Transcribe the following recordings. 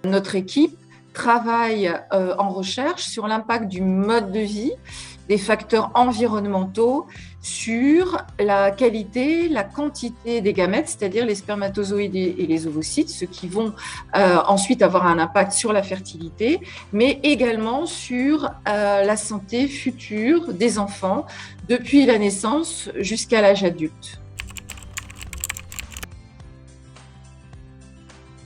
Notre équipe travaille en recherche sur l'impact du mode de vie, des facteurs environnementaux sur la qualité, la quantité des gamètes, c'est-à-dire les spermatozoïdes et les ovocytes, ceux qui vont ensuite avoir un impact sur la fertilité, mais également sur la santé future des enfants depuis la naissance jusqu'à l'âge adulte.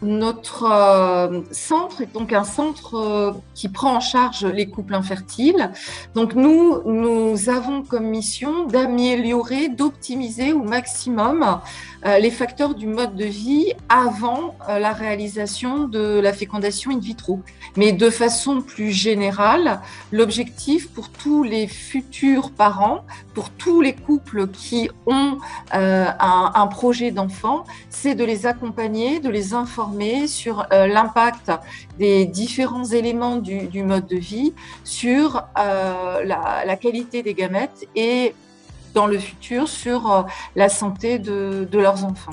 Notre centre est donc un centre qui prend en charge les couples infertiles. Donc nous avons comme mission d'améliorer, d'optimiser au maximum les facteurs du mode de vie avant la réalisation de la fécondation in vitro. Mais de façon plus générale, l'objectif pour tous les futurs parents, pour tous les couples qui ont un projet d'enfant, c'est de les accompagner, de les informer sur l'impact des différents éléments du mode de vie sur la qualité des gamètes et dans le futur sur la santé de leurs enfants.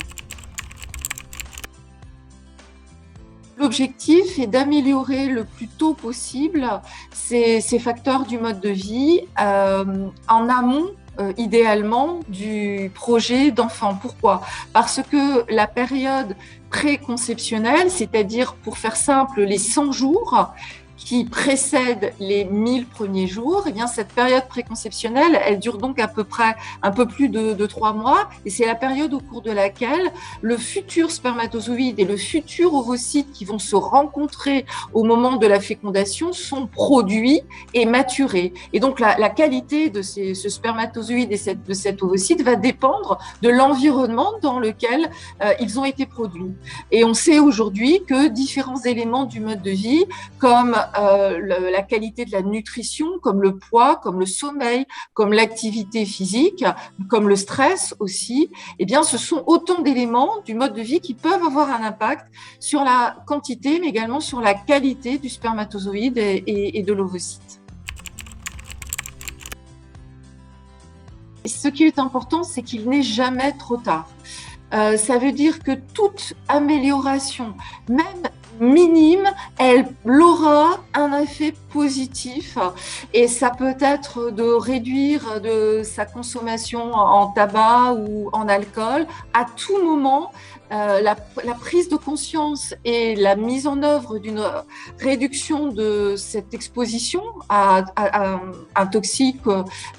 L'objectif est d'améliorer le plus tôt possible ces facteurs du mode de vie en amont idéalement du projet d'enfant. Pourquoi ? Parce que la période préconceptionnelle, c'est-à-dire pour faire simple les 100 jours qui précèdent les 1000 premiers jours, eh bien cette période préconceptionnelle, elle dure donc à peu près un peu plus de 3 mois et c'est la période au cours de laquelle le futur spermatozoïde et le futur ovocyte qui vont se rencontrer au moment de la fécondation sont produits et maturés. Et donc la qualité de ce spermatozoïde et de cet ovocyte va dépendre de l'environnement dans lequel ils ont été produits. Et on sait aujourd'hui que différents éléments du mode de vie, comme la qualité de la nutrition, comme le poids, comme le sommeil, comme l'activité physique, comme le stress aussi, eh bien, ce sont autant d'éléments du mode de vie qui peuvent avoir un impact sur la quantité, mais également sur la qualité du spermatozoïde et de l'ovocyte. Et ce qui est important, c'est qu'il n'est jamais trop tard. Ça veut dire que toute amélioration, même minime, elle aura un effet positif et ça peut être de réduire de sa consommation en tabac ou en alcool. À tout moment, la prise de conscience et la mise en œuvre d'une réduction de cette exposition à un toxique,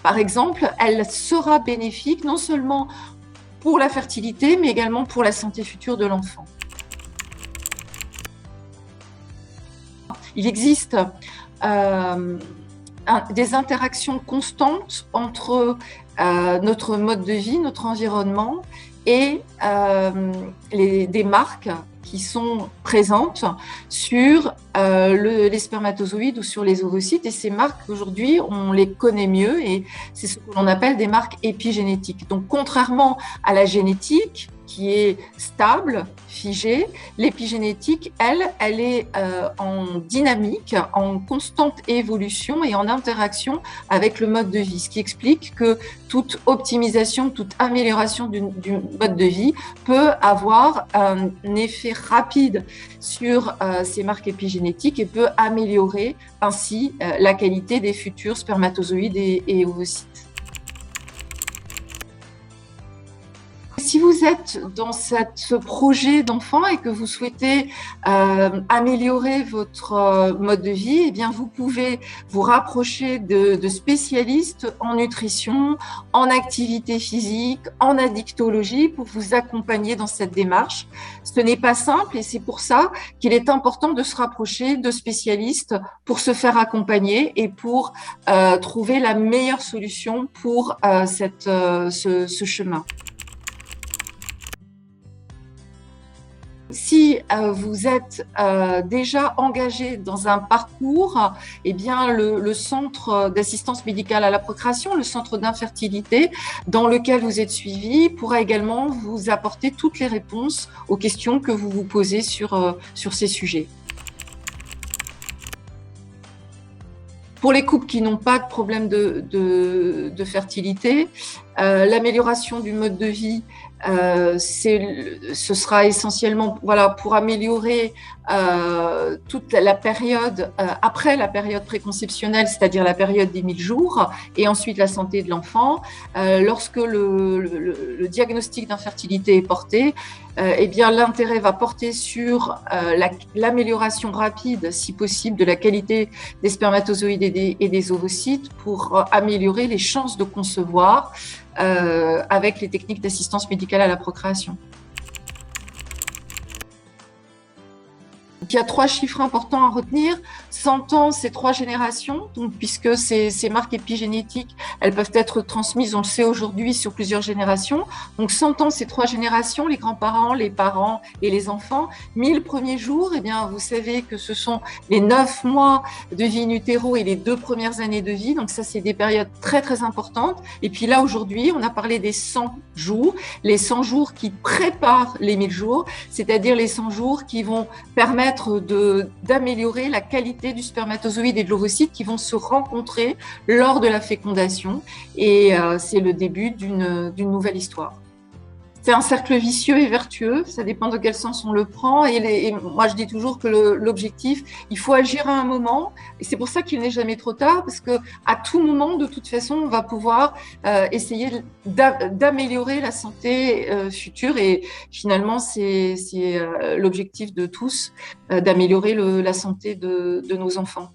par exemple, elle sera bénéfique non seulement pour la fertilité, mais également pour la santé future de l'enfant. Il existe des interactions constantes entre notre mode de vie, notre environnement et des marques qui sont présentes sur les spermatozoïdes ou sur les ovocytes. Et ces marques, aujourd'hui, on les connaît mieux et c'est ce que l'on appelle des marques épigénétiques. Donc, contrairement à la génétique, qui est stable, figée, l'épigénétique, elle est en dynamique, en constante évolution et en interaction avec le mode de vie, ce qui explique que toute optimisation, toute amélioration du mode de vie peut avoir un effet rapide sur ces marques épigénétiques et peut améliorer ainsi la qualité des futurs spermatozoïdes et ovocytes. Si vous êtes dans ce projet d'enfant et que vous souhaitez améliorer votre mode de vie, eh bien vous pouvez vous rapprocher de spécialistes en nutrition, en activité physique, en addictologie pour vous accompagner dans cette démarche. Ce n'est pas simple et c'est pour ça qu'il est important de se rapprocher de spécialistes pour se faire accompagner et pour trouver la meilleure solution pour ce chemin. Si vous êtes déjà engagé dans un parcours, eh bien le centre d'assistance médicale à la procréation, le centre d'infertilité dans lequel vous êtes suivi, pourra également vous apporter toutes les réponses aux questions que vous vous posez sur ces sujets. Pour les couples qui n'ont pas de problème de fertilité, L'amélioration du mode de vie, ce sera essentiellement voilà, pour améliorer toute la période après la période préconceptionnelle, c'est-à-dire la période des 1000 jours, et ensuite la santé de l'enfant. Lorsque le diagnostic d'infertilité est porté, eh bien l'intérêt va porter sur l'amélioration rapide, si possible, de la qualité des spermatozoïdes et des ovocytes pour améliorer les chances de concevoir avec les techniques d'assistance médicale à la procréation. Il y a 3 chiffres importants à retenir. 100 ans, c'est 3 générations, donc, puisque ces marques épigénétiques, elles peuvent être transmises, on le sait aujourd'hui, sur plusieurs générations. Donc 100 ans, c'est 3 générations, les grands-parents, les parents et les enfants. 1000 premiers jours, eh bien, vous savez que ce sont les 9 mois de vie in utero et les 2 premières années de vie. Donc ça, c'est des périodes très, très importantes. Et puis là, aujourd'hui, on a parlé des 100 jours, les 100 jours qui préparent les 1000 jours, c'est-à-dire les 100 jours qui vont permettre d'améliorer la qualité du spermatozoïde et de l'ovocyte qui vont se rencontrer lors de la fécondation. Et c'est le début d'une nouvelle histoire. C'est un cercle vicieux et vertueux, ça dépend de quel sens on le prend. Et moi, je dis toujours que l'objectif, il faut agir à un moment. Et c'est pour ça qu'il n'est jamais trop tard, parce qu'à tout moment, de toute façon, on va pouvoir essayer d'améliorer la santé future. Et finalement, c'est l'objectif de tous, d'améliorer la santé de nos enfants.